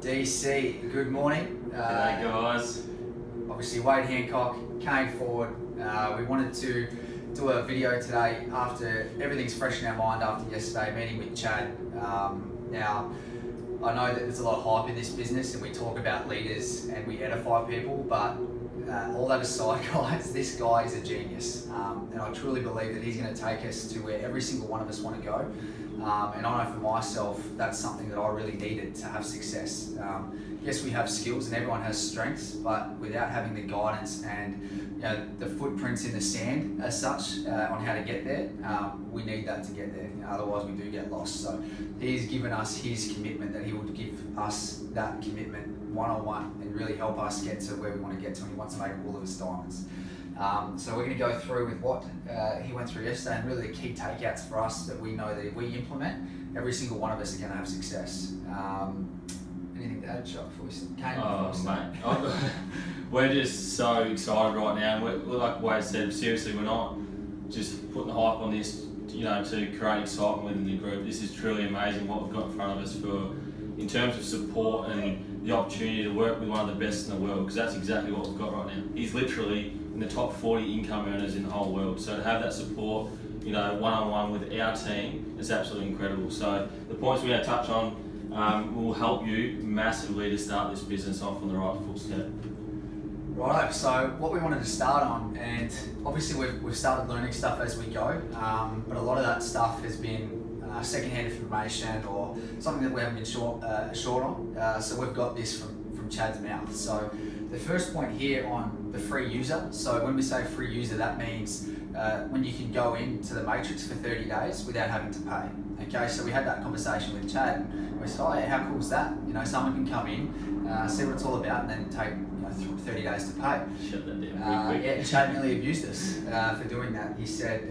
DC, good morning. G'day guys. Obviously Wade Hancock came forward. We wanted to do a video today after everything's fresh in our mind after yesterday meeting with Chad. Now, I know that there's a lot of hype in this business and we talk about leaders and we edify people, but all that aside, guys, this guy is a genius. And I truly believe that he's going to take us to where every single one of us want to go. And I know for myself, that's something that I really needed to have success. Yes, we have skills and everyone has strengths, but without having the guidance and the footprints in the sand as such on how to get there, we need that to get there. Otherwise, we do get lost. So he's given us his commitment that he will give us that commitment one-on-one and really help us get to where we want to get to, and he wants to make all of us diamonds. So we're going to go through with what he went through yesterday and really the key takeouts for us that we know that if we implement, every single one of us are going to have success. Anything to add, Chuck, before we start? Mate, we're just so excited right now. We're, like Wade said, seriously, we're not just putting the hype on this, to create excitement within the group. This is truly amazing what we've got in front of us in terms of support and the opportunity to work with one of the best in the world, because that's exactly what we've got right now. He's literally in the top 40 income earners in the whole world. So to have that support, one-on-one with our team, is absolutely incredible. So the points we're going to touch on will help you massively to start this business off on the right full step. Right, so what we wanted to start on, and obviously we've started learning stuff as we go, but a lot of that stuff has been secondhand information or something that we haven't been short on. So we've got this from Chad's mouth. So the first point here on the free user. So when we say free user, that means when you can go into the matrix for 30 days without having to pay. Okay, so we had that conversation with Chad and we said, oh yeah, how cool is that? Someone can come in, see what it's all about, and then take 30 days to pay. Shut that down pretty quick. Yeah, Chad nearly abused us for doing that. He said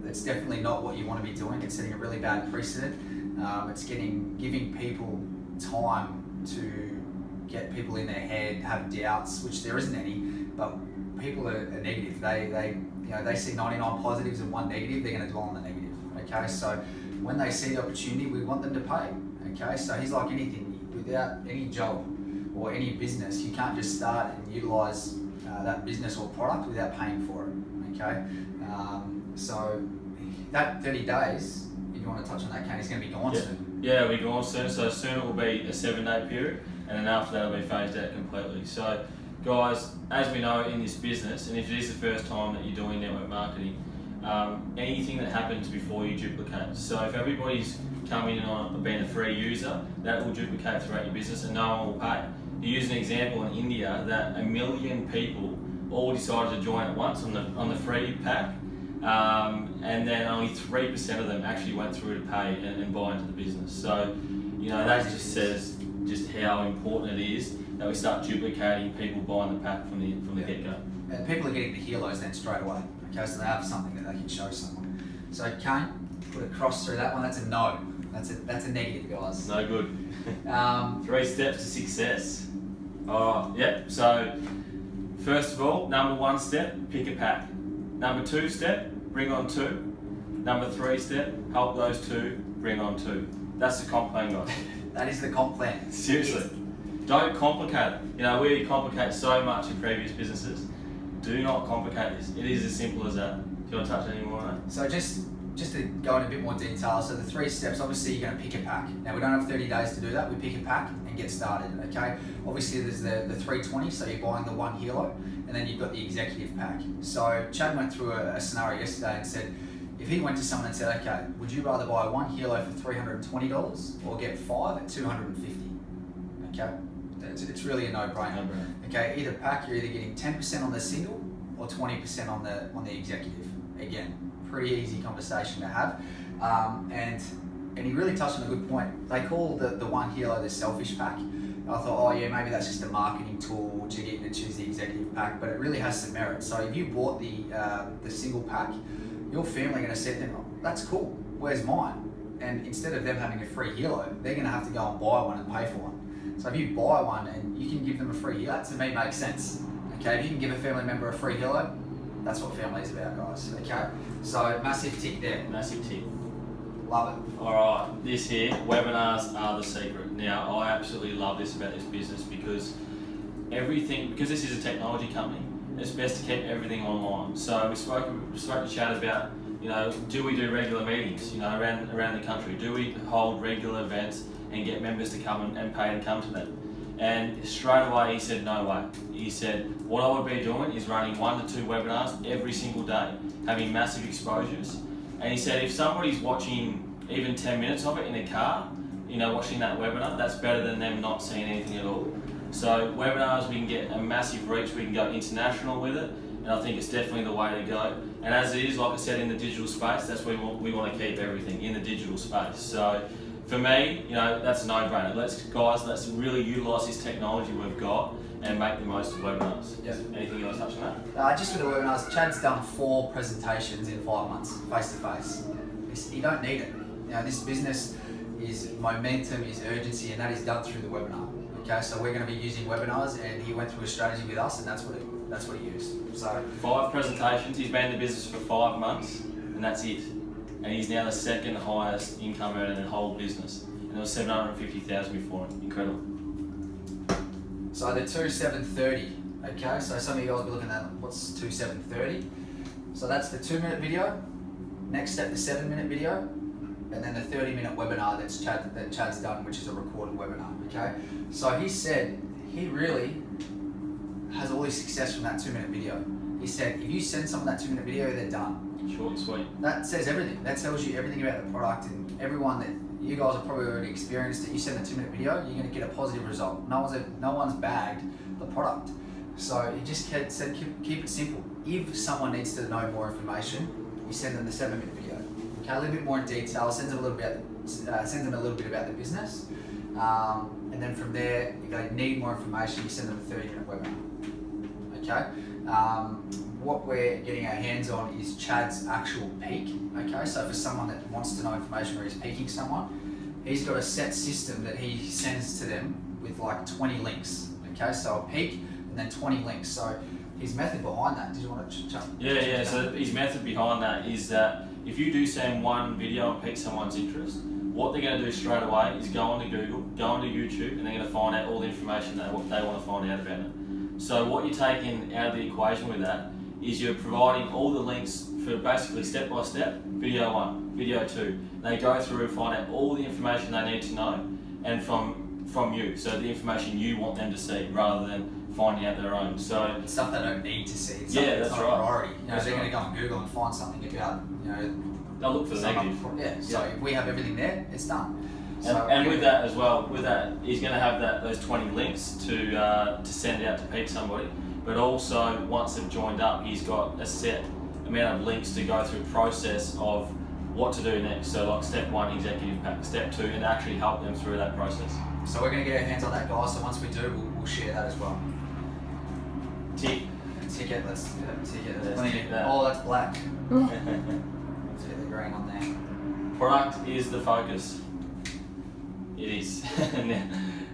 it's definitely not what you want to be doing. It's setting a really bad precedent. It's giving people time to get people in their head, have doubts, which there isn't any, but people are negative. They see 99 positives and 1 negative, they're going to dwell on the negative. Okay, so when they see the opportunity, we want them to pay. Okay, so he's like anything, without any job or any business, you can't just start and utilize that business or product without paying for it. Okay, so that 30 days, if you want to touch on that, Kane, is going to be gone soon. Yeah, it'll be gone soon. So soon it will be a 7-day period, and then after that it'll be phased out completely. So guys, as we know in this business, and if it is the first time that you're doing network marketing, anything that happens before you duplicate. So if everybody's coming in on being a free user, that will duplicate throughout your business and no one will pay. You use an example in India that 1 million people all decided to join at once on the free pack, and then only 3% of them actually went through to pay and buy into the business. So that just says just how important it is that we start duplicating people buying the pack from the get-go. And people are getting the helos then straight away. Okay, so they have something that they can show someone. So Kane, put a cross through that one. That's a no. That's a negative, guys. No good. 3 steps to success. Yep. So first of all, number 1 step, pick a pack. Number 2 step, bring on 2. Number 3 step, help those 2 bring on 2. That's the comp plan, guys. That is the comp plan. Seriously. Don't complicate it. We complicate so much in previous businesses. Do not complicate this. It is as simple as that. Do you want to touch any more on that? So just to go in a bit more detail, so the 3 steps, obviously you're going to pick a pack. Now we don't have 30 days to do that, we pick a pack and get started, okay? Obviously there's the 320, so you're buying the 1 helo, and then you've got the executive pack. So Chad went through a scenario yesterday and said, if he went to someone and said, okay, would you rather buy 1 helo for $320 or get 5 at $250? Okay, it's really a no-brainer. Okay, either pack, you're either getting 10% on the single or 20% on the executive. Again, pretty easy conversation to have. And he really touched on a good point. They call the 1 helo the selfish pack. I thought, oh yeah, maybe that's just a marketing tool to get you to choose the executive pack, but it really has some merit. So if you bought the single pack, your family are going to say to them, oh, that's cool, where's mine? And instead of them having a free helo, they're going to have to go and buy one and pay for one. So if you buy one and you can give them a free helo, that to me makes sense. Okay, if you can give a family member a free helo, that's what family is about, guys. Okay, so massive tick there. Massive tick. Love it. Alright, this here, webinars are the secret. Now, I absolutely love this about this business because because this is a technology company, it's best to keep everything online. So we spoke to Chad about, do we do regular meetings, around the country? Do we hold regular events and get members to come and pay and come to them? And straight away he said, no way. He said, what I would be doing is running 1 to 2 webinars every single day, having massive exposures. And he said, if somebody's watching even 10 minutes of it in a car, watching that webinar, that's better than them not seeing anything at all. So webinars, we can get a massive reach, we can go international with it, and I think it's definitely the way to go. And as it is, like I said, in the digital space, that's where we want to keep everything, in the digital space. So for me, that's a no-brainer. Let's really utilise this technology we've got and make the most of webinars. Yep. Anything you want to touch on that? Just with the webinars, Chad's done 4 presentations in 5 months, face-to-face. You don't need it. This business is momentum, is urgency, and that is done through the webinar. Okay, so we're going to be using webinars, and he went through a strategy with us, and that's what he used. So 5 presentations. He's been in the business for 5 months, and that's it. And he's now the second highest income earner in the whole business. And it was $750,000 before him. Incredible. So the 2-7-30. Okay, so some of you guys will be looking at what's 2-7-30. So that's the 2-minute video. Next step, the 7-minute video, and then the 30-minute webinar that Chad's done, which is a recorded webinar. Okay, so he said he really has all his success from that 2-minute video. He said if you send someone that 2-minute video, they're done. Short and sweet. That says everything. That tells you everything about the product, and everyone that you guys have probably already experienced it. You send a 2-minute video, you're going to get a positive result. No one's bagged the product. So he just said keep it simple. If someone needs to know more information, you send them the 7-minute video. Okay, a little bit more in detail. Sends them a little bit about the business, and then from there, if they need more information, you send them a 30-minute webinar. Okay. What we're getting our hands on is Chad's actual peak. Okay, so for someone that wants to know information or he's peaking someone, he's got a set system that he sends to them with like 20 links. Okay, so a peak and then 20 links. So his method behind that, did you want to jump? Yeah. So his method behind that is that if you do send one video and pique someone's interest, what they're going to do straight away is go onto Google, go onto YouTube, and they're going to find out all the information that they want to find out about it. So what you're taking out of the equation with that is you're providing all the links for basically step by step, video 1, video 2. They go through and find out all the information they need to know, and from you, so the information you want them to see rather than finding out their own. So it's stuff they don't need to see. It's that's not right. a priority. That's they're right. going to go on Google and find something about, they'll look for the negative. Yeah. So if we have everything there, it's done. And with that as well, he's going to have those 20 links to send out to peak somebody. But also, once they've joined up, he's got a set amount of links to go through the process of what to do next. So like step 1, executive pack, step 2, and actually help them through that process. So we're going to get our hands on that, guys. So once we do, we'll share that as well. Ticket. Let's ticket. Tick that. Oh, that's black. Let's get the green on there. Product is the focus. It is.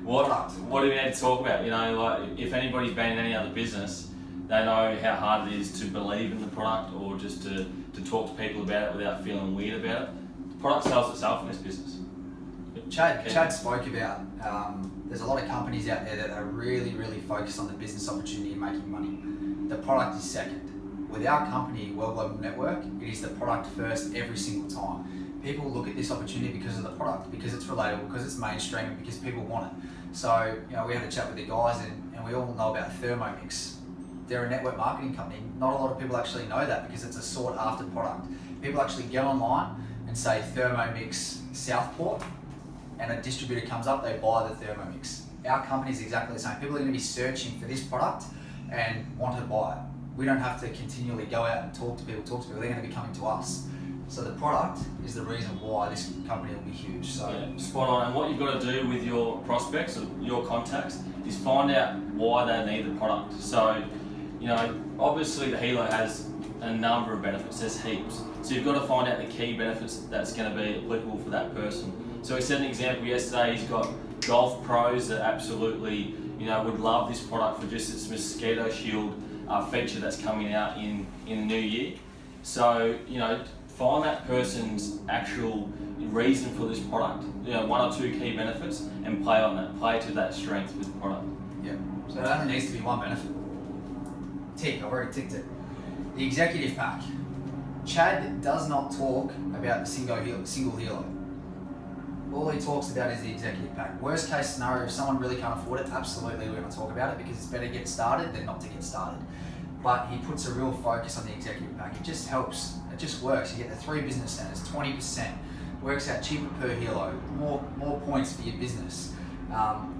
What do we need to talk about? Like if anybody's been in any other business, they know how hard it is to believe in the product or just to talk to people about it without feeling weird about it. The product sells itself in this business. Chad spoke about there's a lot of companies out there that are really, really focused on the business opportunity and making money. The product is second. With our company, World Global Network, it is the product first every single time. People look at this opportunity because of the product, because it's relatable, because it's mainstream, and because people want it. So, we had a chat with the guys and we all know about Thermomix. They're a network marketing company. Not a lot of people actually know that because it's a sought after product. People actually go online and say Thermomix Southport, and a distributor comes up, they buy the Thermomix. Our company is exactly the same. People are going to be searching for this product and want to buy it. We don't have to continually go out and talk to people. They're going to be coming to us. So the product is the reason why this company will be huge. So yeah, spot on. And what you've got to do with your prospects or your contacts is find out why they need the product. So, obviously the Helo has a number of benefits. There's heaps. So you've got to find out the key benefits that's going to be applicable for that person. So we set an example yesterday. He's got golf pros that absolutely, would love this product for just its mosquito shield feature that's coming out in the new year. So, find that person's actual reason for this product, one or two key benefits, and play on that, play to that strength with the product. Yeah. So it only needs to be one benefit. Tick, I've already ticked it. The executive pack. Chad does not talk about the single helo. All he talks about is the executive pack. Worst case scenario, if someone really can't afford it, absolutely we're going to talk about it, because it's better to get started than not to get started. But he puts a real focus on the executive pack. It just helps. It just works. You get the 3 business centers, 20%. Works out cheaper per helo. More points for your business.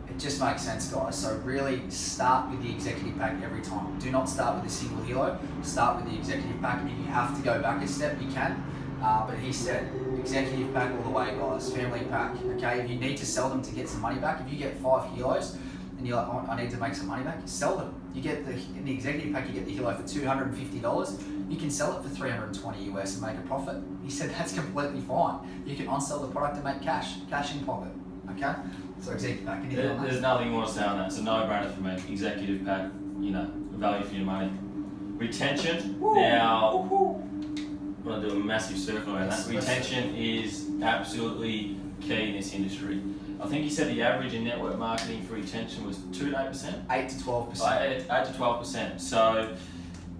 It just makes sense, guys. So really start with the executive pack every time. Do not start with the single helo. Start with the executive pack. If you have to go back a step, you can. But he said executive pack all the way, guys. Family pack. Okay. If you need to sell them to get some money back, if you get 5 helos and you're like, oh, I need to make some money back, sell them. You get in the executive pack, you get the helo for $250. You can sell it for $320 US and make a profit. He said that's completely fine. You can on-sell the product and make cash in pocket. Okay. So executive pack. There's nothing more to say on that. It's a no-brainer for me. Executive pack, value for your money. Retention. Woo. Now, I'm going to do a massive circle around that. Yes, Retention is absolutely key in this industry. I think you said the average in network marketing for retention was 2 to 8%? 8 to 12%. 8 to 12%. So,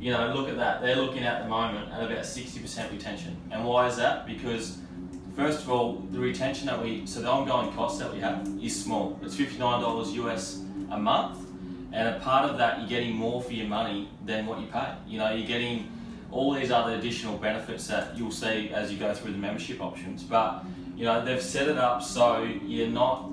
look at that. They're looking at the moment at about 60% retention. And why is that? Because first of all, the retention the ongoing cost that we have is small. It's $59 US a month. And a part of that, you're getting more for your money than what you pay. You're getting all these other additional benefits that you'll see as you go through the membership options. But they've set it up so you're not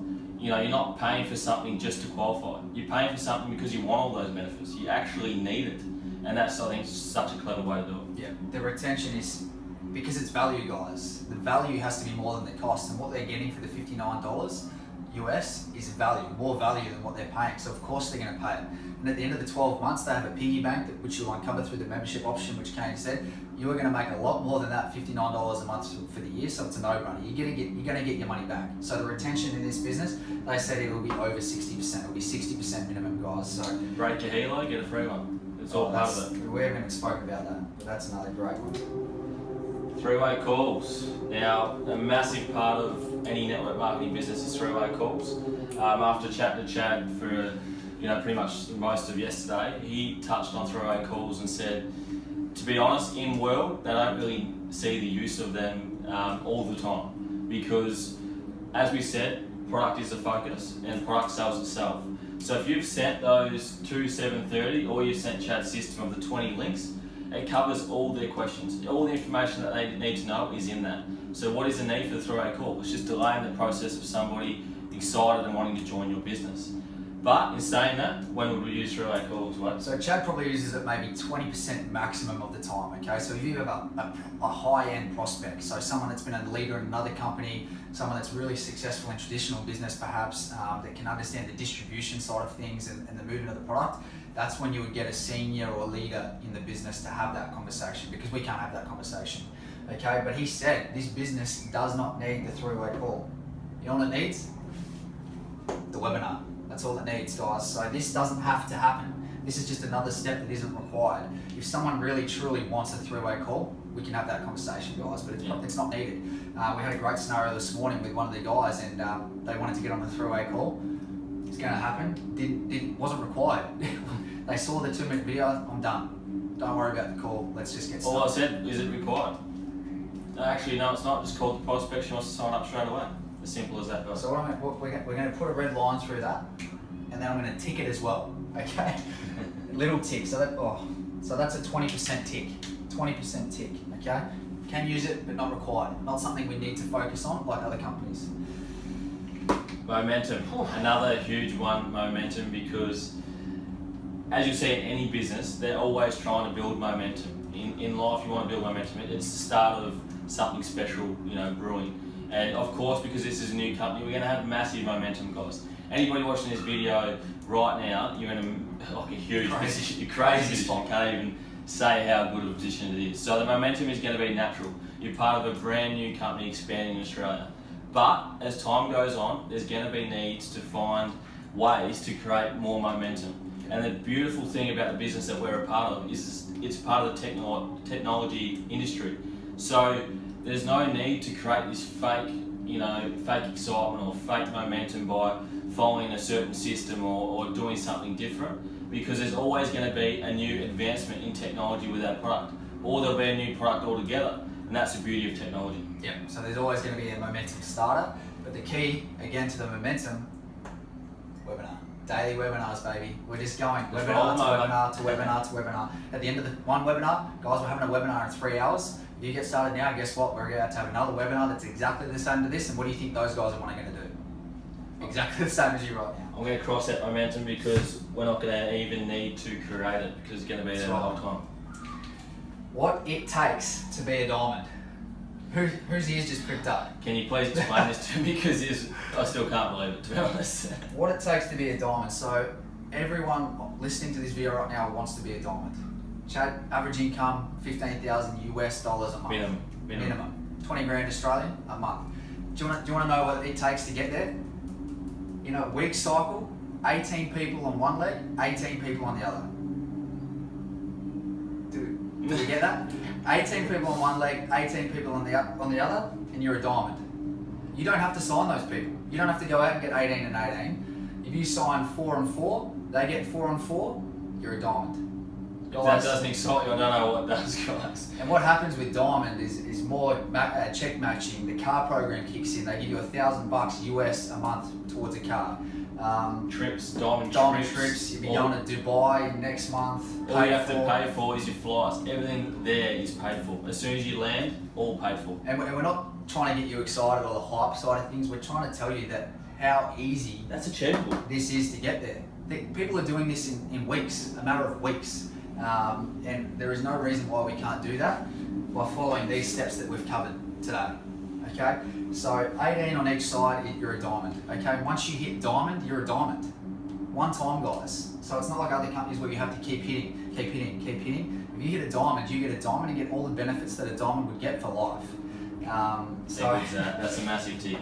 paying for something just to qualify. You're paying for something because you want all those benefits. You actually need it, and that's, I think, such a clever way to do it. Yeah, the retention is because it's value, guys. The value has to be more than the cost, and what they're getting for the $59 US is value, more value than what they're paying. So of course they're going to pay it. And at the end of the 12 months, they have a piggy bank which you'll uncover through the membership option, which Kane said. You are going to make a lot more than that $59 a month for the year, so it's a no-brainer. You're going to get your money back. So the retention in this business, they said it will be over 60%. It'll be 60% minimum, guys. So break your helo, get a free one. It's all part of it. We haven't spoken about that, but that's another great one. 3-way calls. Now, a massive part of any network marketing business is 3-way calls. After chatting to Chad for pretty much most of yesterday, he touched on 3-way calls and said, to be honest, in world, they don't really see the use of them all the time, because, as we said, product is the focus and product sells itself. So if you've sent those 730, or you've sent Chad's system of the 20 links, it covers all their questions. All the information that they need to know is in that. So what is the need for the 3-way call? It's just delaying the process of somebody excited and wanting to join your business. But in saying that, when would we use 3-way calls? What? So Chad probably uses it maybe 20% maximum of the time, okay? So if you have a high-end prospect, so someone that's been a leader in another company, someone that's really successful in traditional business perhaps, that can understand the distribution side of things and the movement of the product, that's when you would get a senior or a leader in the business to have that conversation, because we can't have that conversation, okay? But he said this business does not need the 3-way call. You know what it needs? The webinar. That's all it needs, guys. So this doesn't have to happen. This is just another step that isn't required. If someone really truly wants a 3-way call, we can have that conversation, guys, but it's not needed. We had a great scenario this morning with one of the guys, and they wanted to get on the 3-way call. It's going to happen. Wasn't required. They saw the 2-minute video. I'm done. Don't worry about the call. Let's just get started. All I said, is it required? Actually, no, it's not. Just call the prospect. She wants to sign up straight away. As simple as that, guys. So we're going to put a red line through that, and then I'm going to tick it as well. Okay, little tick. So that's a 20% tick. 20% tick. Okay, can use it but not required. Not something we need to focus on like other companies. Momentum. Another huge one. Momentum, because as you see in any business, they're always trying to build momentum. In life, you want to build momentum. It's the start of something special, brewing. And of course, because this is a new company, we're going to have massive momentum, guys. Anybody watching this video right now, you're in a huge position. You're crazy position. You can't even say how good of a position it is. So the momentum is going to be natural. You're part of a brand new company expanding in Australia. But as time goes on, there's going to be needs to find ways to create more momentum. And the beautiful thing about the business that we're a part of is it's part of the technology industry. So there's no need to create this fake excitement or fake momentum by following a certain system or doing something different, because there's always going to be a new advancement in technology with that product, or there'll be a new product altogether, and that's the beauty of technology. Yeah, so there's always going to be a momentum starter, but the key, again, to the momentum, webinar. Daily webinars, baby. We're just going webinar to webinar to webinar to webinar. At the end of the one webinar, guys, we're having a webinar in 3 hours. If you get started now, guess what? We're about to have another webinar that's exactly the same to this, and what do you think those guys are going to do? Exactly the same as you right now. I'm going to cross that momentum because we're not going to even need to create it, because it's going to be there the whole time. What it takes to be a diamond. Whose ears just pricked up? Can you please explain this to me, because I still can't believe it, to be honest. What it takes to be a diamond. So everyone listening to this video right now wants to be a diamond. Chad, average income $15,000 US a month. Minimum. 20 grand Australian a month. Do you want to know what it takes to get there? In a week cycle, 18 people on one leg, 18 people on the other. Do you get that? 18 people on one leg, 18 people on the other, and you're a diamond. You don't have to sign those people. You don't have to go out and get 18 and 18. If you sign 4 and 4, they get 4 and 4, you're a diamond. If that doesn't excite you, I don't know what does, guys. And what happens with diamond is more check matching. The car program kicks in. They give you $1,000 US a month towards a car. Trips, diamond trips. You'll be going to Dubai next month. All you have to pay for is your flights. Everything there is paid for. As soon as you land, all paid for. And we're not trying to get you excited or the hype side of things. We're trying to tell you that how easy that's achievable. This is to get there. People are doing this in weeks, a matter of weeks. And there is no reason why we can't do that by following these steps that we've covered today. Okay, so 18 on each side, you're a diamond. Okay, once you hit diamond, you're a diamond. One time, guys. So it's not like other companies where you have to keep hitting. If you hit a diamond, you get a diamond and get all the benefits that a diamond would get for life. That's a massive tip.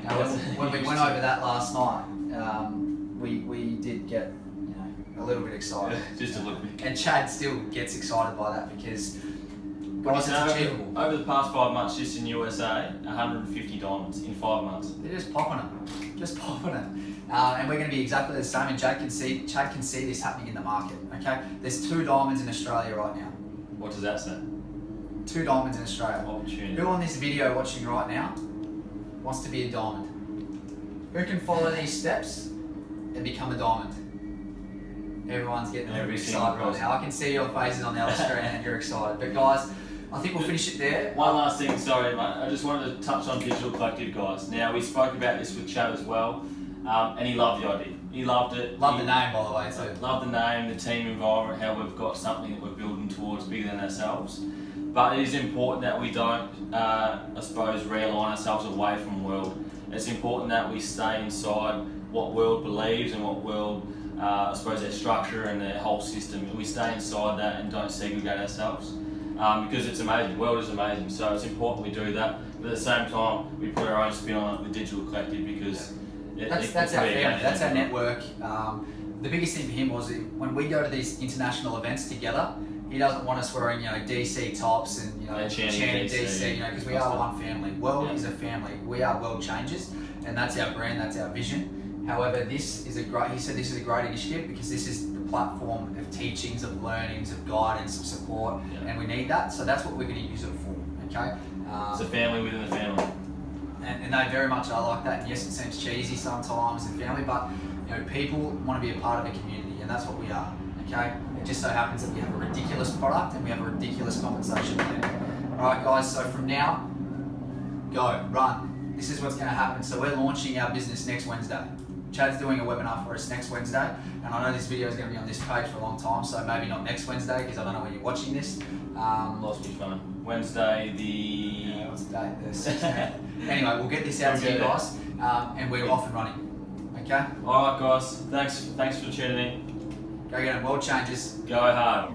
When we went over that last night, we did get a little bit excited. Just a little bit. And Chad still gets excited by that because, guys, it's achievable. Over the past 5 months, just in USA, 150 diamonds in 5 months. They're just popping them. And we're going to be exactly the same. And Chad can see this happening in the market. Okay, there's 2 diamonds in Australia right now. What does that say? 2 diamonds in Australia. Opportunity. Who on this video watching right now wants to be a diamond? Who can follow these steps and become a diamond? Everyone's getting a little bit excited right now. I can see your faces on the other screen and you're excited. But guys, I think we'll finish it there. One last thing, sorry mate. I just wanted to touch on Digital Collective, guys. Now, we spoke about this with Chad as well, and he loved the idea. He loved it. Loved the name, by the way, too. Loved the name, the team environment, how we've got something that we're building towards bigger than ourselves. But it is important that we don't, I suppose, realign ourselves away from world. It's important that we stay inside what world believes and what world, I suppose, their structure and their whole system. We stay inside that and don't segregate ourselves, because it's amazing. The world is amazing, so it's important we do that. But at the same time, we put our own spin on it with Digital Collective, because that's our family. That's our network. The biggest thing for him was when we go to these international events together, he doesn't want us wearing DC tops and chanting DC, because we are one family. World is a family. We are world changers, and that's our brand. That's our vision. However, he said this is a great initiative because this is the platform of teachings, of learnings, of guidance, of support, and we need that. So that's what we're going to use it for. Okay. It's a family within a family. And they very much are like that. And yes, it seems cheesy sometimes in family, but people want to be a part of a community, and that's what we are. Okay. It just so happens that we have a ridiculous product and we have a ridiculous compensation plan. All right, guys. So from now, go run. This is what's going to happen. So we're launching our business next Wednesday. Chad's doing a webinar for us next Wednesday, and I know this video is going to be on this page for a long time, so maybe not next Wednesday because I don't know when you're watching this. Lost me fun. Wednesday what's the date? The 16th. Anyway, we'll get this out to you guys, and we're off and running. Okay? Alright guys, thanks for tuning in. Go get them. World changes. Go hard.